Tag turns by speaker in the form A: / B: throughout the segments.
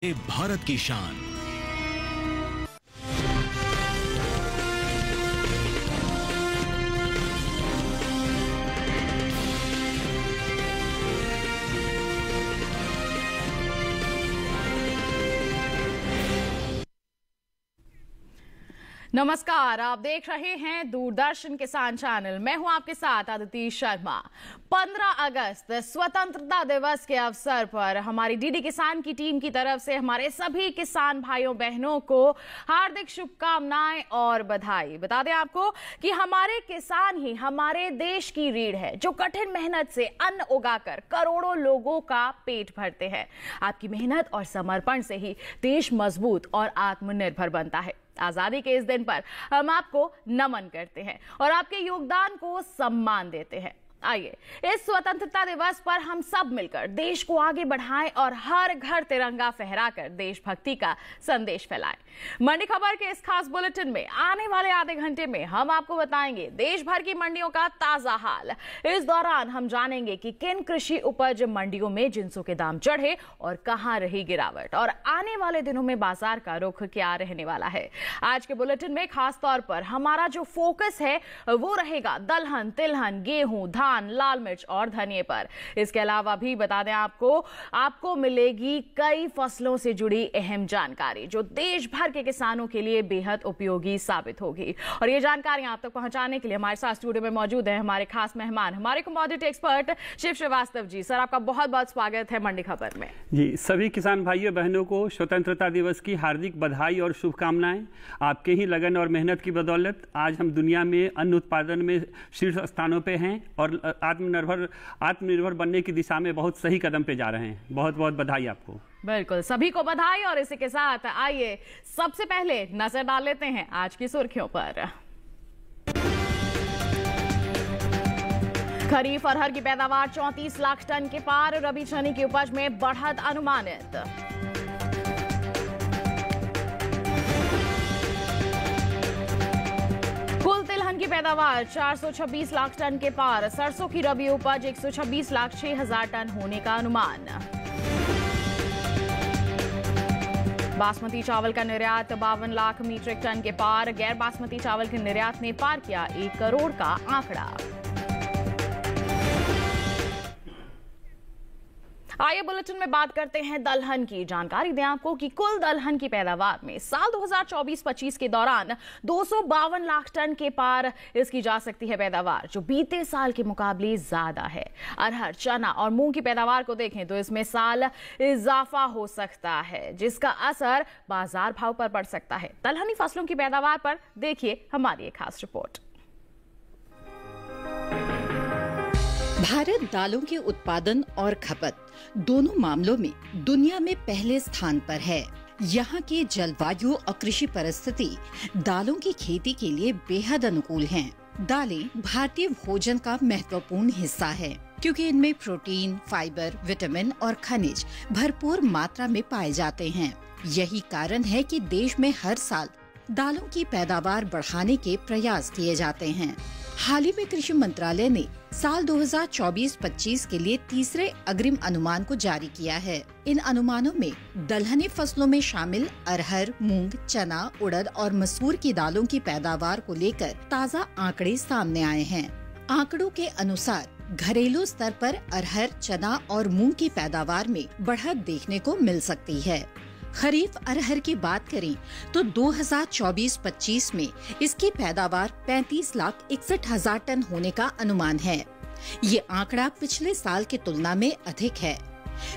A: ये भारत की शान।
B: नमस्कार, आप देख रहे हैं दूरदर्शन किसान चैनल। मैं हूं आपके साथ अदिति शर्मा। 15 अगस्त स्वतंत्रता दिवस के अवसर पर हमारी डीडी किसान की टीम की तरफ से हमारे सभी किसान भाइयों बहनों को हार्दिक शुभकामनाएं और बधाई। बता दें आपको कि हमारे किसान ही हमारे देश की रीढ़ है, जो कठिन मेहनत से अन्न उगाकर करोड़ों लोगों का पेट भरते हैं। आपकी मेहनत और समर्पण से ही देश मजबूत और आत्मनिर्भर बनता है। आजादी के इस दिन पर हम आपको नमन करते हैं और आपके योगदान को सम्मान देते हैं। आइए इस स्वतंत्रता दिवस पर हम सब मिलकर देश को आगे बढ़ाएं और हर घर तिरंगा फहराकर देशभक्ति का संदेश फैलाएं। मंडी खबर के इस खास बुलेटिन में आने वाले आधे घंटे में हम आपको बताएंगे देश भर की मंडियों का ताजा हाल। इस दौरान हम जानेंगे कि किन कृषि उपज मंडियों में जिंसों के दाम चढ़े और कहां रही गिरावट, और आने वाले दिनों में बाजार का रुख क्या रहने वाला है। आज के बुलेटिन में खास तौर पर हमारा जो फोकस है वो रहेगा दलहन, तिलहन, गेहूं, लाल मिर्च और धनिये पर। इसके अलावा भी बता दें आपको मिलेगी कई फसलों से जुड़ी अहम जानकारी जो देश भर के किसानों के लिए बेहद उपयोगी साबित होगी। और ये जानकारी आप तक पहुंचाने के लिए हमारे साथ स्टूडियो में मौजूद है हमारे खास मेहमान, हमारे commodity expert Shiv Srivastava ji. Sir, आपका बहुत बहुत स्वागत है मंडी खबर में।
C: जी, सभी किसान भाइयों बहनों को स्वतंत्रता दिवस की हार्दिक बधाई और शुभकामनाएं। आपके ही लगन और मेहनत की बदौलत आज हम दुनिया में अन्न उत्पादन में शीर्ष स्थानों पे हैं और आत्मनिर्भर बनने की दिशा में बहुत सही कदम पे जा रहे हैं। बहुत बहुत बधाई आपको।
B: बिल्कुल, सभी को बधाई। और इसी के साथ आइए सबसे पहले नजर डाल लेते हैं आज की सुर्खियों पर। खरीफ अरहर की पैदावार 34 लाख टन के पार, रबी चने की उपज में बढ़त अनुमानित। कुल तिलहन की पैदावार 426 लाख टन के पार, सरसों की रबी उपज 126 लाख 6 हजार टन होने का अनुमान। बासमती चावल का निर्यात 52 लाख मीट्रिक टन के पार, गैर बासमती चावल के निर्यात ने पार किया 1 करोड़ का आंकड़ा। आइए बुलेटिन में बात करते हैं दलहन की। जानकारी दें आपको कि कुल दलहन की पैदावार में साल 2024-25 के दौरान 252 लाख टन के पार इसकी जा सकती है पैदावार, जो बीते साल के मुकाबले ज्यादा है। अरहर, चना और मूंग की पैदावार को देखें तो इसमें साल इजाफा हो सकता है, जिसका असर बाजार भाव पर पड़ सकता है। दलहनी फसलों की पैदावार पर देखिए हमारी एक खास रिपोर्ट।
D: भारत दालों के उत्पादन और खपत दोनों मामलों में दुनिया में पहले स्थान पर है। यहाँ के जलवायु और कृषि परिस्थिति दालों की खेती के लिए बेहद अनुकूल हैं। दालें भारतीय भोजन का महत्वपूर्ण हिस्सा है, क्योंकि इनमें प्रोटीन, फाइबर, विटामिन और खनिज भरपूर मात्रा में पाए जाते हैं। यही कारण है कि देश में हर साल दालों की पैदावार बढ़ाने के प्रयास किए जाते हैं। हाल ही में कृषि मंत्रालय ने साल 2024-25 के लिए तीसरे अग्रिम अनुमान को जारी किया है। इन अनुमानों में दलहनी फसलों में शामिल अरहर, मूंग, चना, उड़द और मसूर की दालों की पैदावार को लेकर ताज़ा आंकड़े सामने आए हैं। आंकड़ों के अनुसार घरेलू स्तर पर अरहर, चना और मूंग की पैदावार में बढ़त देखने को मिल सकती है। खरीफ अरहर की बात करें तो 2024-25 में इसकी पैदावार 35 लाख 61 हजार टन होने का अनुमान है। ये आंकड़ा पिछले साल की तुलना में अधिक है।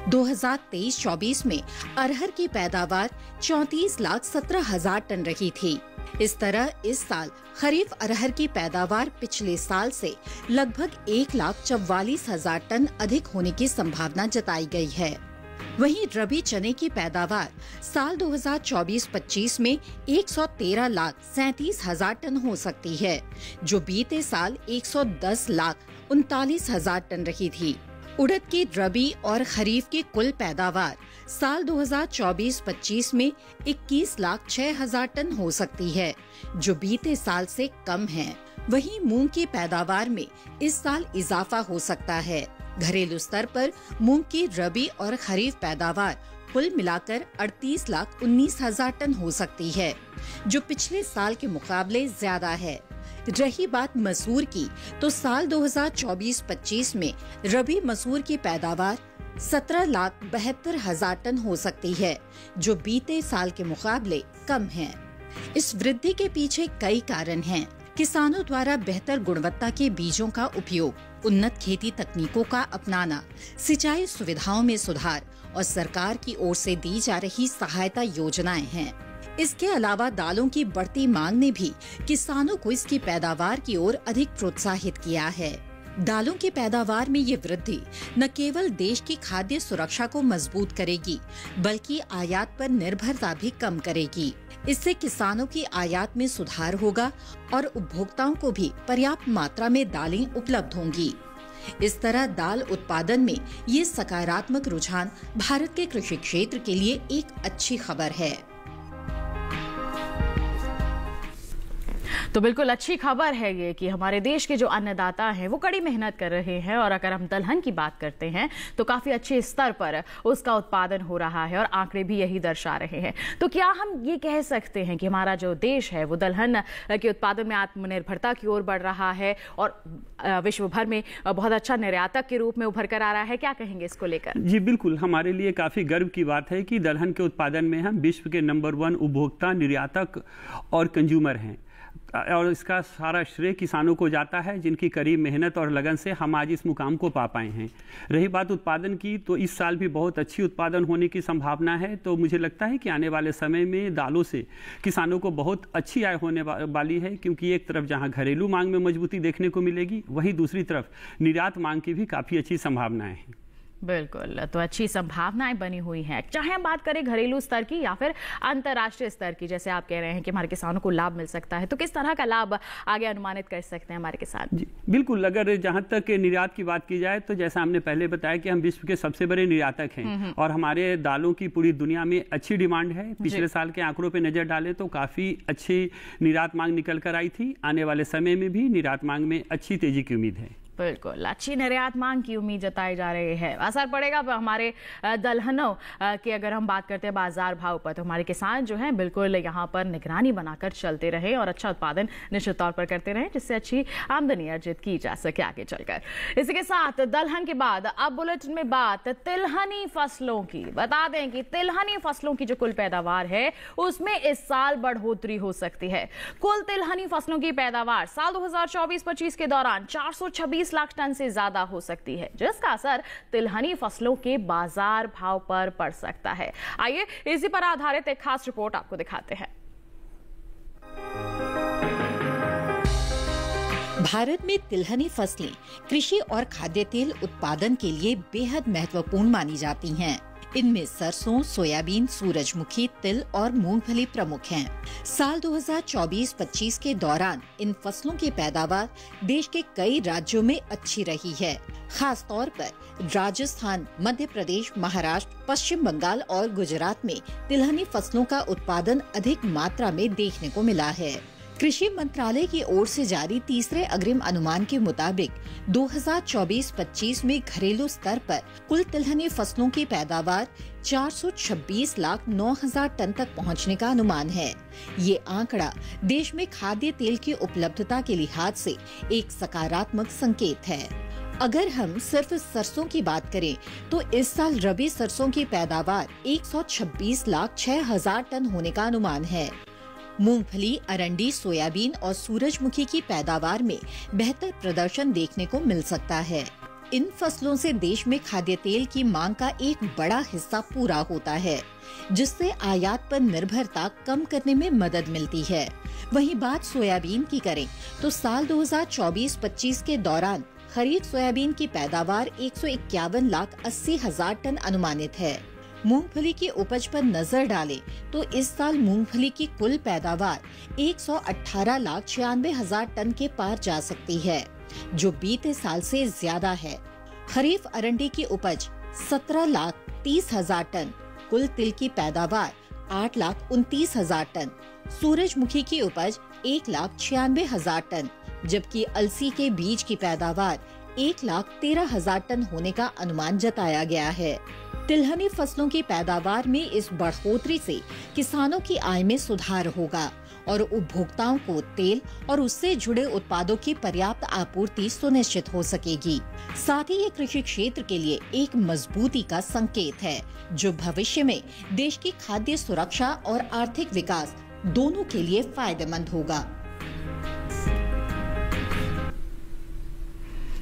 D: 2023-24 में अरहर की पैदावार 34 लाख 17 हजार टन रही थी। इस तरह इस साल खरीफ अरहर की पैदावार पिछले साल से लगभग 1 लाख 44 हजार टन अधिक होने की संभावना जताई गई है। वहीं रबी चने की पैदावार साल 2024-25 में 113 लाख 37 हजार टन हो सकती है, जो बीते साल 110 लाख 39 हजार टन रही थी। उड़द की रबी और खरीफ की कुल पैदावार साल 2024-25 में 21 लाख 6 हजार टन हो सकती है, जो बीते साल से कम है। वहीं मूंग की पैदावार में इस साल इजाफा हो सकता है। घरेलू स्तर पर मूंग की रबी और खरीफ पैदावार कुल मिलाकर 38,19,000 टन हो सकती है, जो पिछले साल के मुकाबले ज्यादा है। रही बात मसूर की, तो साल 2024-25 में रबी मसूर की पैदावार 17,72,000 टन हो सकती है, जो बीते साल के मुकाबले कम है। इस वृद्धि के पीछे कई कारण हैं। किसानों द्वारा बेहतर गुणवत्ता के बीजों का उपयोग, उन्नत खेती तकनीकों का अपनाना, सिंचाई सुविधाओं में सुधार और सरकार की ओर से दी जा रही सहायता योजनाएं हैं। इसके अलावा दालों की बढ़ती मांग ने भी किसानों को इसकी पैदावार की ओर अधिक प्रोत्साहित किया है। दालों की पैदावार में ये वृद्धि न केवल देश की खाद्य सुरक्षा को मजबूत करेगी, बल्कि आयात पर निर्भरता भी कम करेगी। इससे किसानों की आयात में सुधार होगा और उपभोक्ताओं को भी पर्याप्त मात्रा में दालें उपलब्ध होंगी। इस तरह दाल उत्पादन में ये सकारात्मक रुझान भारत के कृषि क्षेत्र के लिए एक अच्छी खबर है।
B: तो बिल्कुल अच्छी खबर है ये कि हमारे देश के जो अन्नदाता हैं वो कड़ी मेहनत कर रहे हैं, और अगर हम दलहन की बात करते हैं तो काफी अच्छे स्तर पर उसका उत्पादन हो रहा है और आंकड़े भी यही दर्शा रहे हैं। तो क्या हम ये कह सकते हैं कि हमारा जो देश है वो दलहन के उत्पादन में आत्मनिर्भरता की ओर बढ़ रहा है और विश्व भर में बहुत अच्छा निर्यातक के रूप में उभर कर आ रहा है? क्या कहेंगे इसको लेकर?
C: जी बिल्कुल, हमारे लिए काफी गर्व की बात है कि दलहन के उत्पादन में हम विश्व के नंबर 1 उपभोक्ता, निर्यातक और कंज्यूमर हैं, और इसका सारा श्रेय किसानों को जाता है, जिनकी कड़ी मेहनत और लगन से हम आज इस मुकाम को पा पाए हैं। रही बात उत्पादन की, तो इस साल भी बहुत अच्छी उत्पादन होने की संभावना है। तो मुझे लगता है कि आने वाले समय में दालों से किसानों को बहुत अच्छी आय होने वाली है, क्योंकि एक तरफ जहां घरेलू मांग में मजबूती देखने को मिलेगी, वहीं दूसरी तरफ निर्यात मांग की भी काफ़ी अच्छी संभावनाएं हैं।
B: बिल्कुल, तो अच्छी संभावनाएं बनी हुई हैं। चाहे हम बात करें घरेलू स्तर की या फिर अंतर्राष्ट्रीय स्तर की, जैसे आप कह रहे हैं कि हमारे किसानों को लाभ मिल सकता है, तो किस तरह का लाभ आगे अनुमानित कर सकते हैं हमारे किसान?
C: जी बिल्कुल, अगर जहां तक निर्यात की बात की जाए तो जैसा हमने पहले बताया कि हम विश्व के सबसे बड़े निर्यातक हैं और हमारे दालों की पूरी दुनिया में अच्छी डिमांड है। पिछले साल के आंकड़ों पर नजर डालें तो काफी अच्छी निर्यात मांग निकल कर आई थी। आने वाले समय में भी निर्यात मांग में अच्छी तेजी की उम्मीद है।
B: बिल्कुल, अच्छी निर्यात मांग की उम्मीद जताई जा रही है। असर पड़ेगा हमारे दलहनों की अगर हम बात करते हैं बाजार भाव पर, तो हमारे किसान जो हैं बिल्कुल यहाँ पर निगरानी बनाकर चलते रहे और अच्छा उत्पादन निश्चित तौर पर करते रहे, जिससे अच्छी आमदनी अर्जित की जा सके आगे चलकर। इसी के साथ दलहन के बाद अब बुलेटिन में बात तिलहनी फसलों की। बता दें कि तिलहनी फसलों की जो कुल पैदावार है उसमें इस साल बढ़ोतरी हो सकती है। कुल तिलहनी फसलों की पैदावार साल 2024-25 के दौरान 426 लाख टन से ज्यादा हो सकती है, जिसका असर तिलहनी फसलों के बाजार भाव पर पड़ सकता है। आइए इसी पर आधारित एक खास रिपोर्ट आपको दिखाते हैं।
D: भारत में तिलहनी फसलें कृषि और खाद्य तेल उत्पादन के लिए बेहद महत्वपूर्ण मानी जाती हैं। इनमें सरसों, सोयाबीन, सूरजमुखी, तिल और मूंगफली प्रमुख हैं। साल 2024-25 के दौरान इन फसलों की पैदावार देश के कई राज्यों में अच्छी रही है। खास तौर पर राजस्थान, मध्य प्रदेश, महाराष्ट्र, पश्चिम बंगाल और गुजरात में तिलहनी फसलों का उत्पादन अधिक मात्रा में देखने को मिला है। कृषि मंत्रालय की ओर से जारी तीसरे अग्रिम अनुमान के मुताबिक 2024-25 में घरेलू स्तर पर कुल तिलहनी फसलों की पैदावार 426 लाख 9,000 टन तक पहुंचने का अनुमान है। ये आंकड़ा देश में खाद्य तेल की उपलब्धता के लिहाज से एक सकारात्मक संकेत है। अगर हम सिर्फ सरसों की बात करें तो इस साल रबी सरसों की पैदावार 126 लाख 6,000 टन होने का अनुमान है। मूंगफली, अरंडी, सोयाबीन और सूरजमुखी की पैदावार में बेहतर प्रदर्शन देखने को मिल सकता है। इन फसलों से देश में खाद्य तेल की मांग का एक बड़ा हिस्सा पूरा होता है, जिससे आयात पर निर्भरता कम करने में मदद मिलती है। वहीं बात सोयाबीन की करें तो साल 2024-25 के दौरान खरीफ सोयाबीन की पैदावार 151 लाख 80,000 टन अनुमानित है। मूंगफली की उपज पर नजर डालें तो इस साल मूंगफली की कुल पैदावार 118 लाख 96,000 टन के पार जा सकती है, जो बीते साल से ज्यादा है। खरीफ अरंडी की उपज 17 लाख 30,000 टन, कुल तिल की पैदावार 8 लाख 29,000 टन, सूरजमुखी की उपज 1 लाख 96,000 टन, जबकि अलसी के बीज की पैदावार 1 लाख 13,000 टन होने का अनुमान जताया गया है। तिलहनी फसलों की पैदावार में इस बढ़ोतरी से किसानों की आय में सुधार होगा और उपभोक्ताओं को तेल और उससे जुड़े उत्पादों की पर्याप्त आपूर्ति सुनिश्चित हो सकेगी। साथ ही ये कृषि क्षेत्र के लिए एक मजबूती का संकेत है, जो भविष्य में देश की खाद्य सुरक्षा और आर्थिक विकास दोनों के लिए फायदेमंद होगा।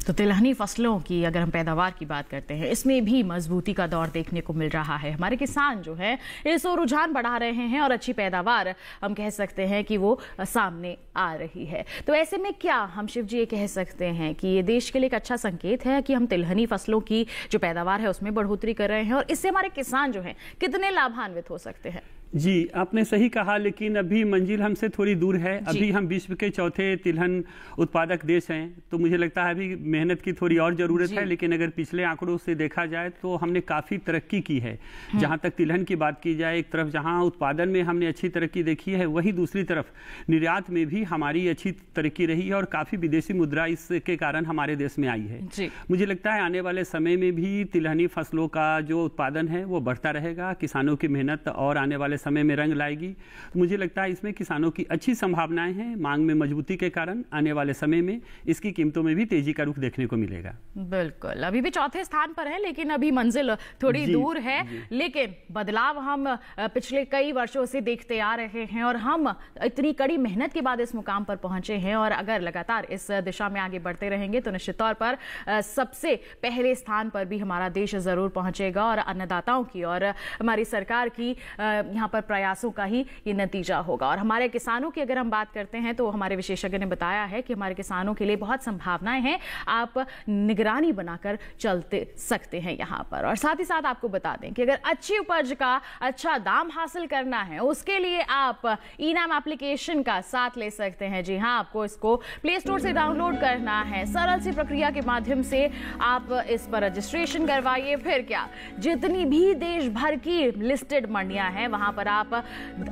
B: तो तिलहनी फसलों की अगर हम पैदावार की बात करते हैं, इसमें भी मजबूती का दौर देखने को मिल रहा है। हमारे किसान जो है इस ओर रुझान बढ़ा रहे हैं और अच्छी पैदावार हम कह सकते हैं कि वो सामने आ रही है। तो ऐसे में क्या हम शिव जी ये कह सकते हैं कि ये देश के लिए एक अच्छा संकेत है कि हम तिलहनी फसलों की जो पैदावार है उसमें बढ़ोतरी कर रहे हैं, और इससे हमारे किसान जो हैं कितने लाभान्वित हो सकते हैं?
C: जी, आपने सही कहा, लेकिन अभी मंजिल हमसे थोड़ी दूर है। अभी हम विश्व के चौथे तिलहन उत्पादक देश हैं, तो मुझे लगता है अभी मेहनत की थोड़ी और ज़रूरत है। लेकिन अगर पिछले आंकड़ों से देखा जाए तो हमने काफ़ी तरक्की की है। जहाँ तक तिलहन की बात की जाए, एक तरफ जहाँ उत्पादन में हमने अच्छी तरक्की देखी है, वहीं दूसरी तरफ निर्यात में भी हमारी अच्छी तरक्की रही है और काफ़ी विदेशी मुद्रा इसके कारण हमारे देश में आई है। मुझे लगता है आने वाले समय में भी तिलहनी फसलों का जो उत्पादन है वो बढ़ता रहेगा। किसानों की मेहनत और आने वाले समय में रंग लाएगी। तो मुझे लगता है इसमें किसानों की अच्छी संभावनाएं हैं। मांग में मजबूती के कारण आने वाले समय में इसकी कीमतों में भी तेजी का रुख देखने को मिलेगा।
B: बिल्कुल, अभी भी चौथे स्थान पर है, लेकिन अभी मंजिल थोड़ी दूर है। लेकिन बदलाव हम पिछले कई वर्षों से देखते आ रहे हैं और हम इतनी कड़ी मेहनत के बाद इस मुकाम पर पहुंचे हैं, और अगर लगातार इस दिशा में आगे बढ़ते रहेंगे तो निश्चित तौर पर सबसे पहले स्थान पर भी हमारा देश जरूर पहुंचेगा। और अन्नदाताओं की और हमारी सरकार की यहाँ पर प्रयासों का ही ये नतीजा होगा। और हमारे किसानों की अगर हम बात करते हैं तो हमारे विशेषज्ञ ने बताया है कि हमारे किसानों के लिए बहुत संभावनाएं हैं। आप निगरानी बनाकर चलते सकते हैं यहाँ पर। और साथ ही साथ आपको बता दें कि अगर अच्छी उपज का अच्छा दाम हासिल करना है, उसके लिए आप ई-नाम एप्लीकेशन का साथ ले सकते हैं। जी हाँ, आपको इसको प्ले स्टोर से डाउनलोड करना है। सरल सी प्रक्रिया के माध्यम से आप इस पर रजिस्ट्रेशन करवाइए। फिर क्या, जितनी भी देश भर की लिस्टेड मंडियां हैं वहां पर आप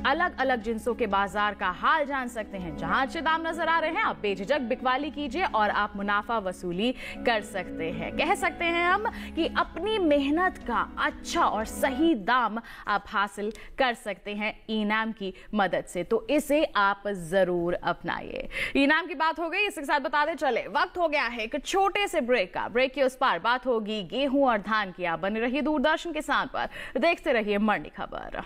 B: अलग अलग जिंसों के बाजार का हाल जान सकते हैं। जहां अच्छे दाम नजर आ रहे हैं, आप बेझिझक बिकवाली कीजिए और आप मुनाफा वसूली कर सकते हैं। कह सकते हैं हम कि अपनी मेहनत का अच्छा और सही दाम आप हासिल कर सकते हैं ई-नाम की मदद से। तो इसे आप जरूर अपनाइए। ई-नाम की बात हो गई, इसके साथ बता दें चले वक्त हो गया है एक छोटे से ब्रेक का। ब्रेक के उस पार बात होगी गेहूं और धान की। आप बने रहिए दूरदर्शन किसान पर, देखते रहिए मंडी खबर।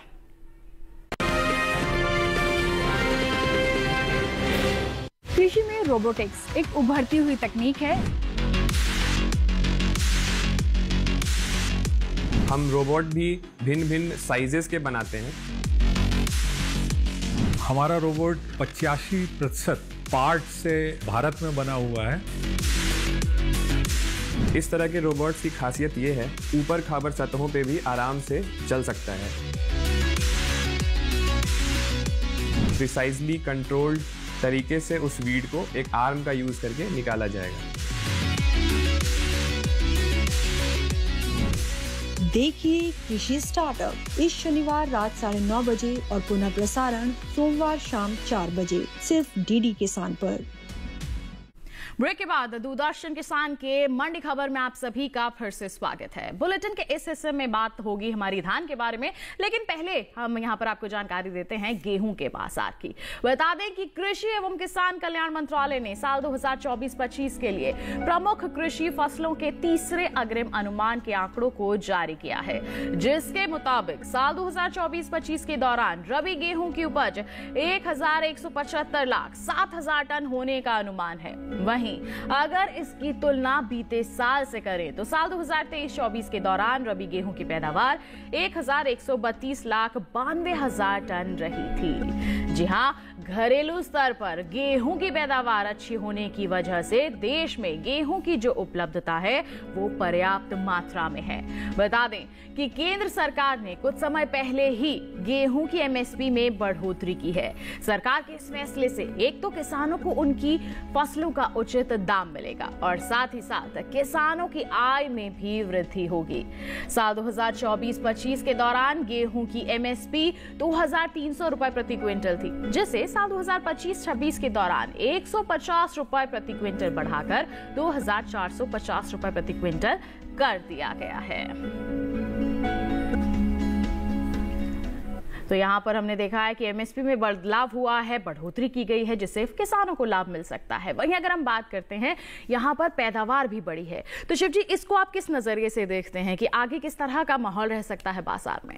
A: कृषि में रोबोटिक्स एक उभरती हुई तकनीक है।
E: हम रोबोट भी भिन्न भिन्न साइजेस के बनाते हैं।
F: हमारा रोबोट 85% पार्ट से भारत में बना हुआ है।
E: इस तरह के रोबोट्स की खासियत ये है, ऊपर खाबर सतहों पे भी आराम से चल सकता है। प्रिसाइजली कंट्रोल्ड तरीके से उस वीड को एक आर्म का यूज करके निकाला जाएगा।
A: देखिए कृषि स्टार्टअप इस शनिवार रात 9:30 बजे और पुनः प्रसारण सोमवार शाम 4 बजे सिर्फ डीडी किसान पर।
B: ब्रेक के बाद दूरदर्शन किसान के मंडी खबर में आप सभी का फिर से स्वागत है। बुलेटिन के इस हिस्से में बात होगी हमारी धान के बारे में, लेकिन पहले हम यहां पर आपको जानकारी देते हैं गेहूं के बाजार की। बता दें कि कृषि एवं किसान कल्याण मंत्रालय ने साल 2024-25 के लिए प्रमुख कृषि फसलों के तीसरे अग्रिम अनुमान के आंकड़ों को जारी किया है, जिसके मुताबिक साल 2024-25 के दौरान रबी गेहूं की उपज 1,175 लाख 7,000 टन होने का अनुमान है। वहीं अगर इसकी तुलना बीते साल से करें तो साल 2023-24 के दौरान रबी गेहूं की पैदावार 1,132 लाख 92,000 टन रही थी। जी हां, घरेलू स्तर पर गेहूं की पैदावार अच्छी होने की वजह से देश में गेहूं की जो उपलब्धता है वो पर्याप्त मात्रा में है। बता दें कि केंद्र सरकार ने कुछ समय पहले ही गेहूं की एमएसपी में बढ़ोतरी की है। सरकार के इस फैसले से एक तो किसानों को उनकी फसलों का उचित दाम मिलेगा और साथ ही साथ किसानों की आय में भी वृद्धि होगी। साल 2024-25 के दौरान गेहूं की एमएसपी 2,300 रुपए प्रति क्विंटल थी, जिसे साल 2025-26 के दौरान 150 रुपए प्रति क्विंटल बढ़ाकर 2,450 रुपए प्रति क्विंटल कर दिया गया है। तो यहाँ पर हमने देखा है कि एमएसपी में बदलाव हुआ है, बढ़ोतरी की गई है, जिससे किसानों को लाभ मिल सकता है। वहीं अगर हम बात करते हैं यहाँ पर पैदावार भी बढ़ी है, तो शिव जी इसको आप किस नजरिए से देखते हैं कि आगे किस तरह का माहौल रह सकता है बाजार में?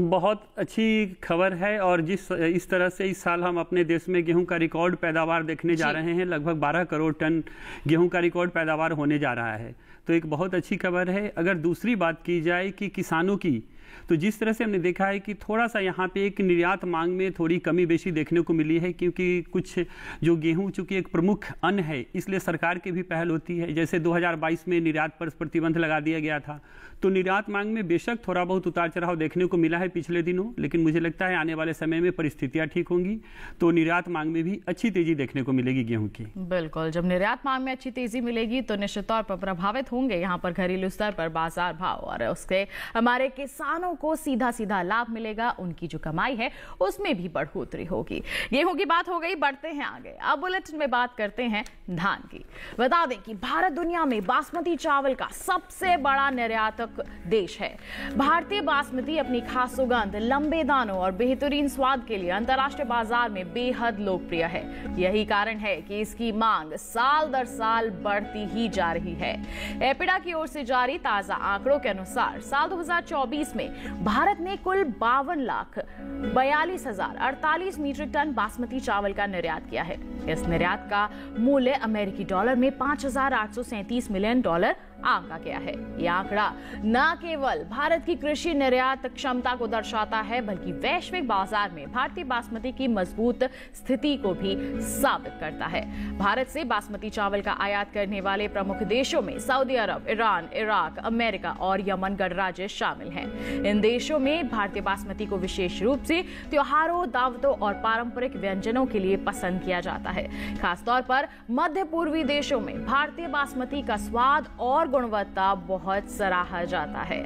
C: बहुत अच्छी खबर है, और इस तरह से इस साल हम अपने देश में गेहूं का रिकॉर्ड पैदावार देखने जा रहे हैं। लगभग 12 करोड़ टन गेहूं का रिकॉर्ड पैदावार होने जा रहा है, तो एक बहुत अच्छी खबर है। अगर दूसरी बात की जाए कि किसानों की, तो जिस तरह से हमने देखा है कि थोड़ा सा यहाँ पे एक निर्यात मांग में थोड़ी कमी बेशी देखने को मिली है, क्योंकि कुछ जो गेहूं चूंकि एक प्रमुख अन्न है, इसलिए सरकार की भी पहल होती है। जैसे 2022 में निर्यात पर प्रतिबंध लगा दिया गया था, तो निर्यात मांग में बेशक थोड़ा बहुत उतार चढ़ाव देखने को मिला है पिछले दिनों, लेकिन मुझे लगता है आने वाले समय में परिस्थितियां ठीक होंगी तो निर्यात मांग में भी अच्छी तेजी देखने को मिलेगी गेहूं की।
B: बिल्कुल, जब निर्यात मांग में अच्छी तेजी मिलेगी तो निश्चित तौर पर प्रभावित होंगे यहाँ पर घरेलू स्तर पर बाजार भाव, और उसके हमारे किसानों को सीधा सीधा लाभ मिलेगा। उनकी जो कमाई है उसमें भी बढ़ोतरी होगी। गेहूं की बात हो गई, बढ़ते हैं आगे। अब बुलेटिन में बात करते हैं धान की। बता दें कि भारत दुनिया में बासमती चावल का सबसे बड़ा निर्यातक देश है। भारतीय बासमती अपनी खास सुगंध, लंबे दानों और बेहतरीन स्वाद के लिए अंतर्राष्ट्रीय बाजार में बेहद लोकप्रिय है। यही कारण है कि इसकी मांग साल दर साल बढ़ती ही जा रही है। एपिडा की ओर से जारी ताजा आंकड़ों के अनुसार साल 2024 में भारत ने कुल 52,42,048 मीट्रिक टन बासमती चावल का निर्यात किया है। इस निर्यात का मूल्य अमेरिकी डॉलर में $5,837 मिलियन आंका गया है। यह आंकड़ा न केवल भारत की कृषि निर्यात क्षमता को दर्शाता है, बल्कि वैश्विक बाजार में भारतीय बासमती की मजबूत स्थिति को भी साबित करता है। भारत से बासमती चावल का आयात करने वाले प्रमुख देशों में सऊदी अरब, ईरान, इराक, अमेरिका और यमन गणराज्य शामिल हैं। इन देशों में भारतीय बासमती को विशेष रूप से त्योहारों, दावतों और पारंपरिक व्यंजनों के लिए पसंद किया जाता है। खासतौर पर मध्य पूर्वी देशों में भारतीय बासमती का स्वाद और गुणवत्ता बहुत सराहा जाता है।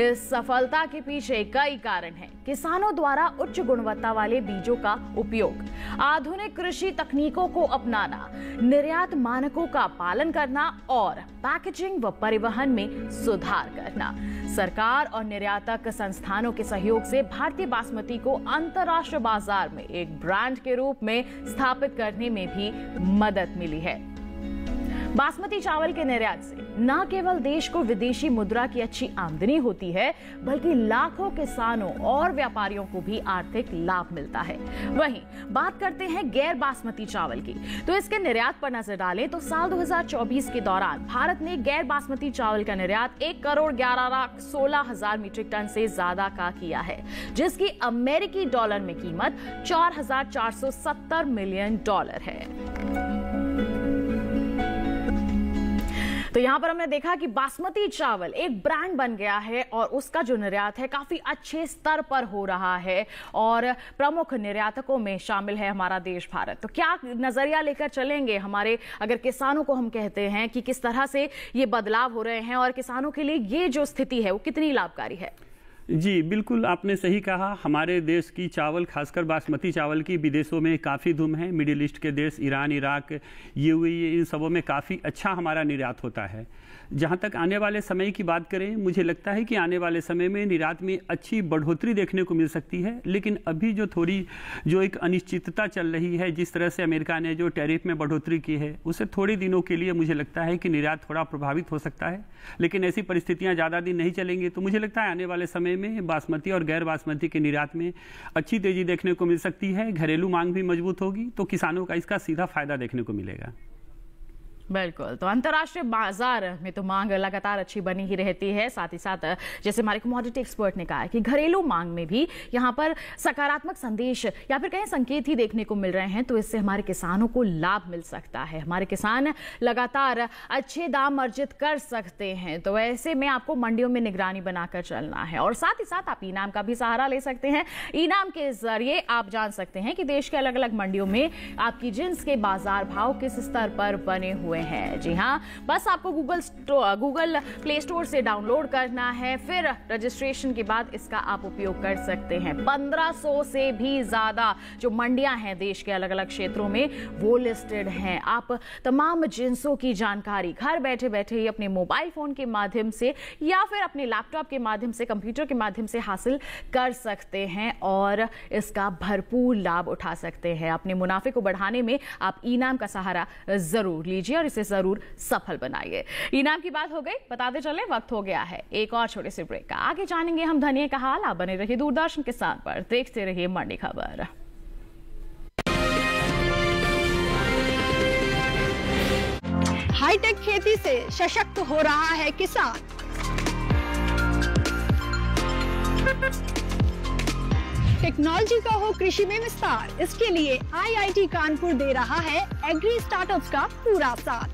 B: इस सफलता के पीछे कई कारण हैं। किसानों द्वारा उच्च गुणवत्ता वाले बीजों का उपयोग, आधुनिक कृषि तकनीकों को अपनाना, निर्यात मानकों का पालन करना और पैकेजिंग व परिवहन में सुधार करना। सरकार और निर्यातक संस्थानों के सहयोग से भारतीय बासमती को अंतर्राष्ट्रीय बाजार में एक ब्रांड के रूप में स्थापित करने में भी मदद मिली है। बासमती चावल के निर्यात से न केवल देश को विदेशी मुद्रा की अच्छी आमदनी होती है, बल्कि लाखों किसानों और व्यापारियों को भी आर्थिक लाभ मिलता है। वहीं बात करते हैं गैर बासमती चावल की, तो इसके निर्यात पर नजर डालें तो साल 2024 के दौरान भारत ने गैर बासमती चावल का निर्यात 1,11,16,000 मीट्रिक टन से ज्यादा का किया है, जिसकी अमेरिकी डॉलर में कीमत $4,470 मिलियन है। तो यहाँ पर हमने देखा कि बासमती चावल एक ब्रांड बन गया है और उसका जो निर्यात है काफी अच्छे स्तर पर हो रहा है, और प्रमुख निर्यातकों में शामिल है हमारा देश भारत। तो क्या नजरिया लेकर चलेंगे हमारे, अगर किसानों को हम कहते हैं कि किस तरह से ये बदलाव हो रहे हैं और किसानों के लिए ये जो स्थिति है वो कितनी लाभकारी है?
C: जी बिल्कुल, आपने सही कहा। हमारे देश की चावल, खासकर बासमती चावल की विदेशों में काफ़ी धूम है। मिडिल ईस्ट के देश, ईरान, इराक, यूएई, इन सबों में काफ़ी अच्छा हमारा निर्यात होता है। जहाँ तक आने वाले समय की बात करें, मुझे लगता है कि आने वाले समय में निर्यात में अच्छी बढ़ोतरी देखने को मिल सकती है, लेकिन अभी जो एक अनिश्चितता चल रही है, जिस तरह से अमेरिका ने जो टैरिफ में बढ़ोतरी की है, उससे थोड़े दिनों के लिए मुझे लगता है कि निर्यात थोड़ा प्रभावित हो सकता है। लेकिन ऐसी परिस्थितियां ज़्यादा दिन नहीं चलेंगी, तो मुझे लगता है आने वाले समय में बासमती और गैर बासमती के निर्यात में अच्छी तेजी देखने को मिल सकती है। घरेलू मांग भी मजबूत होगी, तो किसानों का इसका सीधा फायदा देखने को मिलेगा।
B: बिल्कुल, तो अंतर्राष्ट्रीय बाजार में तो मांग लगातार अच्छी बनी ही रहती है। साथ ही साथ जैसे हमारे कमोडिटी एक्सपर्ट ने कहा है कि घरेलू मांग में भी यहाँ पर सकारात्मक संदेश या फिर कहीं संकेत ही देखने को मिल रहे हैं, तो इससे हमारे किसानों को लाभ मिल सकता है। हमारे किसान लगातार अच्छे दाम अर्जित कर सकते हैं। तो ऐसे में आपको मंडियों में निगरानी बनाकर चलना है, और साथ ही साथ आप इनाम का भी सहारा ले सकते हैं। इनाम के जरिए आप जान सकते हैं कि देश के अलग अलग मंडियों में आपकी जिन्स के बाजार भाव किस स्तर पर बने हुए हैं। जी हाँ, बस आपको गूगल प्ले स्टोर से डाउनलोड करना है, फिर रजिस्ट्रेशन के बाद इसका आप उपयोग कर सकते हैं। 1500 से भी ज्यादा जो मंडियां हैं देश के अलग अलग क्षेत्रों में, वो लिस्टेड हैं। आप तमाम जिन्सों की जानकारी घर बैठे बैठे ही अपने मोबाइल फोन के माध्यम से या फिर अपने लैपटॉप के माध्यम से, कंप्यूटर के माध्यम से हासिल कर सकते हैं और इसका भरपूर लाभ उठा सकते हैं। अपने मुनाफे को बढ़ाने में आप इनाम का सहारा जरूर लीजिए और इसे जरूर सफल बनाइए। इनाम की बात हो गई, बताते चले वक्त हो गया है एक और छोटे से ब्रेक का। आगे जानेंगे हम धनिया का हाल। आप बने रहिए दूरदर्शन किसान पर, देखते रहिए मंडी खबर।
A: हाईटेक खेती से सशक्त हो रहा है किसान। टेक्नोलॉजी का हो कृषि में विस्तार, इसके लिए IIT कानपुर दे रहा है एग्री स्टार्टअप्स का पूरा साथ।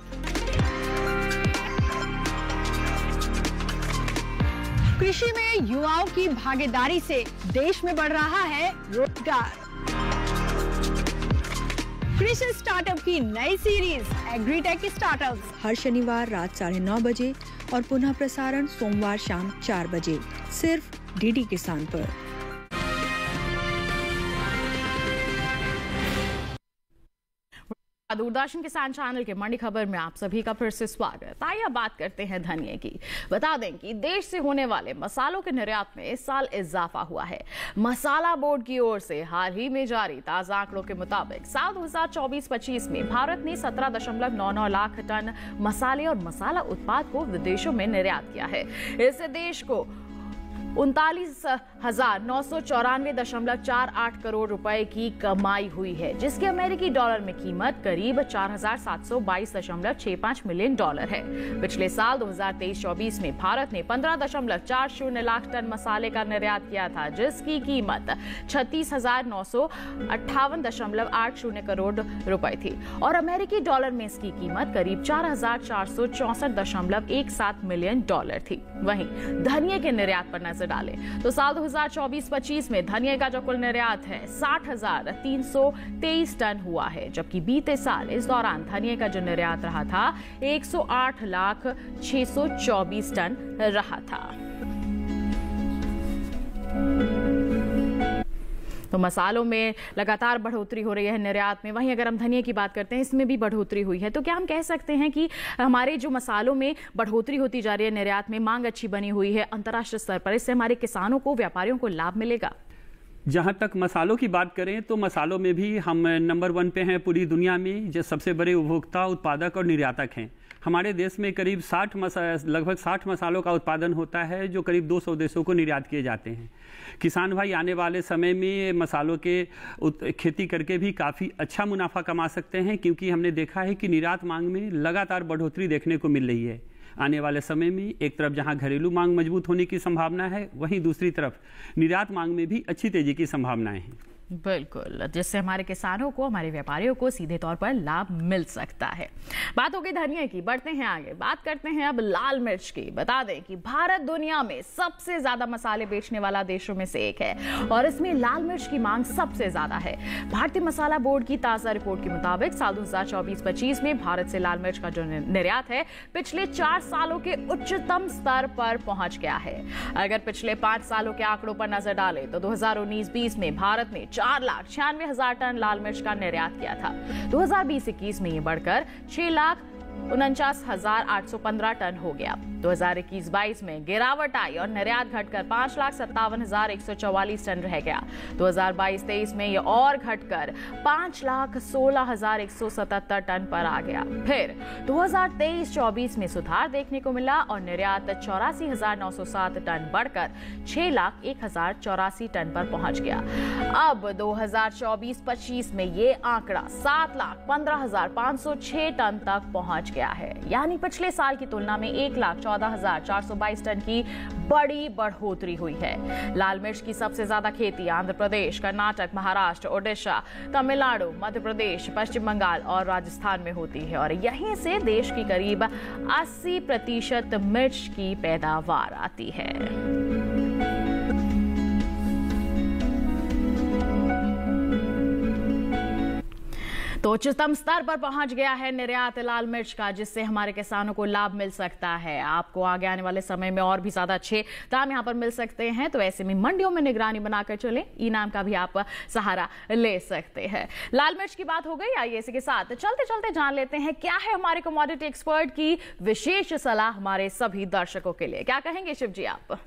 A: कृषि में युवाओं की भागीदारी से देश में बढ़ रहा है रोजगार। कृषि स्टार्टअप की नई सीरीज एग्रीटेक स्टार्टअप्स हर शनिवार रात 9:30 बजे और पुनः प्रसारण सोमवार शाम 4 बजे, सिर्फ डीडी किसान पर।
B: दूरदर्शन किसान चैनल के मंडी खबर में आप सभी का फिर से स्वागत। आइए अब बात करते हैं धनिया की। बता दें कि देश से होने वाले मसालों के निर्यात में इस साल इजाफा हुआ है। मसाला बोर्ड की ओर से हाल ही में जारी ताजा आंकड़ों के मुताबिक साल 2024-25 में भारत ने 17.99 लाख टन मसाले और मसाला उत्पाद को विदेशों में निर्यात किया है। इससे देश को 39,994.48 करोड़ रुपए की कमाई हुई है, जिसकी अमेरिकी डॉलर में कीमत करीब 4,722.65 मिलियन डॉलर है। पिछले साल 2023-24 में भारत ने 15.40 लाख टन मसाले का निर्यात किया था, जिसकी कीमत 36,958.80 करोड़ रुपए थी और अमेरिकी डॉलर में इसकी कीमत करीब 4,464.17 मिलियन डॉलर थी। वहीं धनिया के निर्यात पर नजर डालें तो साल 2024-25 में धनिया का जो कुल निर्यात है 60,323 टन हुआ है, जबकि बीते साल इस दौरान धनिया का जो निर्यात रहा था 108,624 टन रहा था। तो मसालों में लगातार बढ़ोतरी हो रही है निर्यात में। वहीं अगर हम धनिया की बात करते हैं, इसमें भी बढ़ोतरी हुई है। तो क्या हम कह सकते हैं कि हमारे जो मसालों में बढ़ोतरी होती जा रही है, निर्यात में मांग अच्छी बनी हुई है अंतर्राष्ट्रीय स्तर पर, इससे हमारे किसानों को, व्यापारियों को लाभ मिलेगा?
C: जहाँ तक मसालों की बात करें तो मसालों में भी हम नंबर 1 पे हैं पूरी दुनिया में, जो सबसे बड़े उपभोक्ता, उत्पादक और निर्यातक हैं। हमारे देश में करीब लगभग 60 मसालों का उत्पादन होता है, जो करीब 200 देशों को निर्यात किए जाते हैं। किसान भाई आने वाले समय में मसालों के खेती करके भी काफ़ी अच्छा मुनाफा कमा सकते हैं, क्योंकि हमने देखा है कि निर्यात मांग में लगातार बढ़ोतरी देखने को मिल रही है। आने वाले समय में एक तरफ जहां घरेलू मांग मजबूत होने की संभावना है, वहीं दूसरी तरफ निर्यात मांग में भी अच्छी तेजी की संभावनाएं हैं।
B: बिल्कुल, जिससे हमारे किसानों को, हमारे व्यापारियों को सीधे तौर पर लाभ मिल सकता है। बात हो गई धनिया की, बढ़ते हैं आगे, बात करते हैं अब लाल मिर्च की। बता दें कि भारत दुनिया में सबसे ज्यादा मसाले बेचने वाला देशों में से एक है और इसमें लाल मिर्च की मांग सबसे ज्यादा है। भारतीय मसाला बोर्ड की ताजा रिपोर्ट के मुताबिक साल 2024-25 में भारत से लाल मिर्च का जो निर्यात है पिछले 4 सालों के उच्चतम स्तर पर पहुंच गया है। अगर पिछले 5 सालों के आंकड़ों पर नजर डालें तो 2019-20 में भारत ने 4,96,000 टन लाल मिर्च का निर्यात किया था। 2020-21 में ये बढ़कर 6,49,815 टन हो गया। 2021-22 में गिरावट आई और निर्यात घटकर 5,57,144 टन रह गया। 2022-23 में ये और घटकर 5,16,177 टन पर आ गया। फिर 2023-24 में सुधार देखने को मिला और निर्यात 84,907 टन बढ़कर 6,01,084 टन पर पहुंच गया। अब 2024-25 में ये आंकड़ा 7,15,506 टन तक पहुंच गया है, यानी पिछले साल की तुलना में 1,14,422 टन की बड़ी बढ़ोतरी हुई है। लाल मिर्च की सबसे ज्यादा खेती आंध्र प्रदेश, कर्नाटक, महाराष्ट्र, ओडिशा, तमिलनाडु, मध्य प्रदेश, पश्चिम बंगाल और राजस्थान में होती है और यहीं से देश की करीब 80% मिर्च की पैदावार आती है। तो उच्चतम स्तर पर पहुंच गया है निर्यात लाल मिर्च का, जिससे हमारे किसानों को लाभ मिल सकता है। आपको आगे आने वाले समय में और भी ज्यादा अच्छे दाम यहां पर मिल सकते हैं, तो ऐसे में मंडियों में निगरानी बनाकर चले, इनाम का भी आप सहारा ले सकते हैं। लाल मिर्च की बात हो गई, आइए इसी के साथ चलते चलते जान लेते हैं क्या है हमारे कमोडिटी एक्सपर्ट की विशेष सलाह हमारे सभी दर्शकों के लिए। क्या कहेंगे शिव जी आप?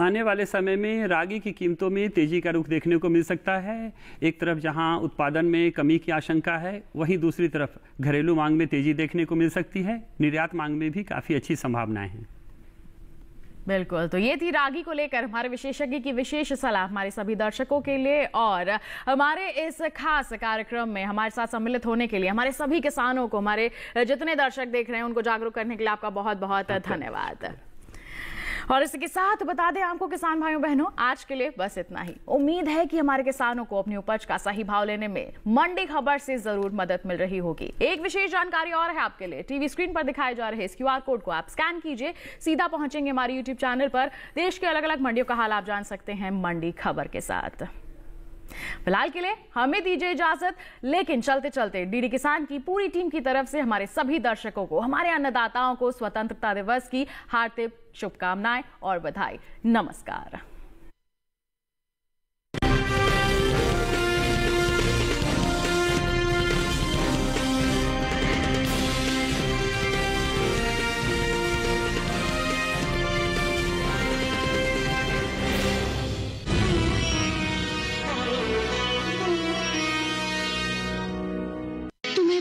C: आने वाले समय में रागी की कीमतों में तेजी का रुख देखने को मिल सकता है। एक तरफ जहां उत्पादन में कमी की आशंका है, वहीं दूसरी तरफ घरेलू मांग में तेजी देखने को मिल सकती है। निर्यात मांग में भी काफी अच्छी संभावनाएं हैं।
B: बिल्कुल, तो ये थी रागी को लेकर हमारे विशेषज्ञ की विशेष सलाह हमारे सभी दर्शकों के लिए। और हमारे इस खास कार्यक्रम में हमारे साथ सम्मिलित होने के लिए हमारे सभी किसानों को, हमारे जितने दर्शक देख रहे हैं उनको जागरूक करने के लिए आपका बहुत बहुत धन्यवाद। और इसी के साथ बता दें आपको किसान भाइयों बहनों, आज के लिए बस इतना ही। उम्मीद है कि हमारे किसानों को अपनी उपज का सही भाव लेने में मंडी खबर से जरूर मदद मिल रही होगी। एक विशेष जानकारी और है आपके लिए, टीवी स्क्रीन पर दिखाए जा रहे इस क्यूआर कोड को आप स्कैन कीजिए, सीधा पहुंचेंगे हमारे यूट्यूब चैनल पर। देश के अलग अलग मंडियों का हाल आप जान सकते हैं मंडी खबर के साथ। फिलहाल के लिए हमें दीजिए इजाजत, लेकिन चलते चलते डीडी किसान की पूरी टीम की तरफ से हमारे सभी दर्शकों को, हमारे अन्नदाताओं को स्वतंत्रता दिवस की हार्दिक शुभकामनाएं और बधाई। नमस्कार।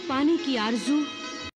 G: पाने की आरज़ू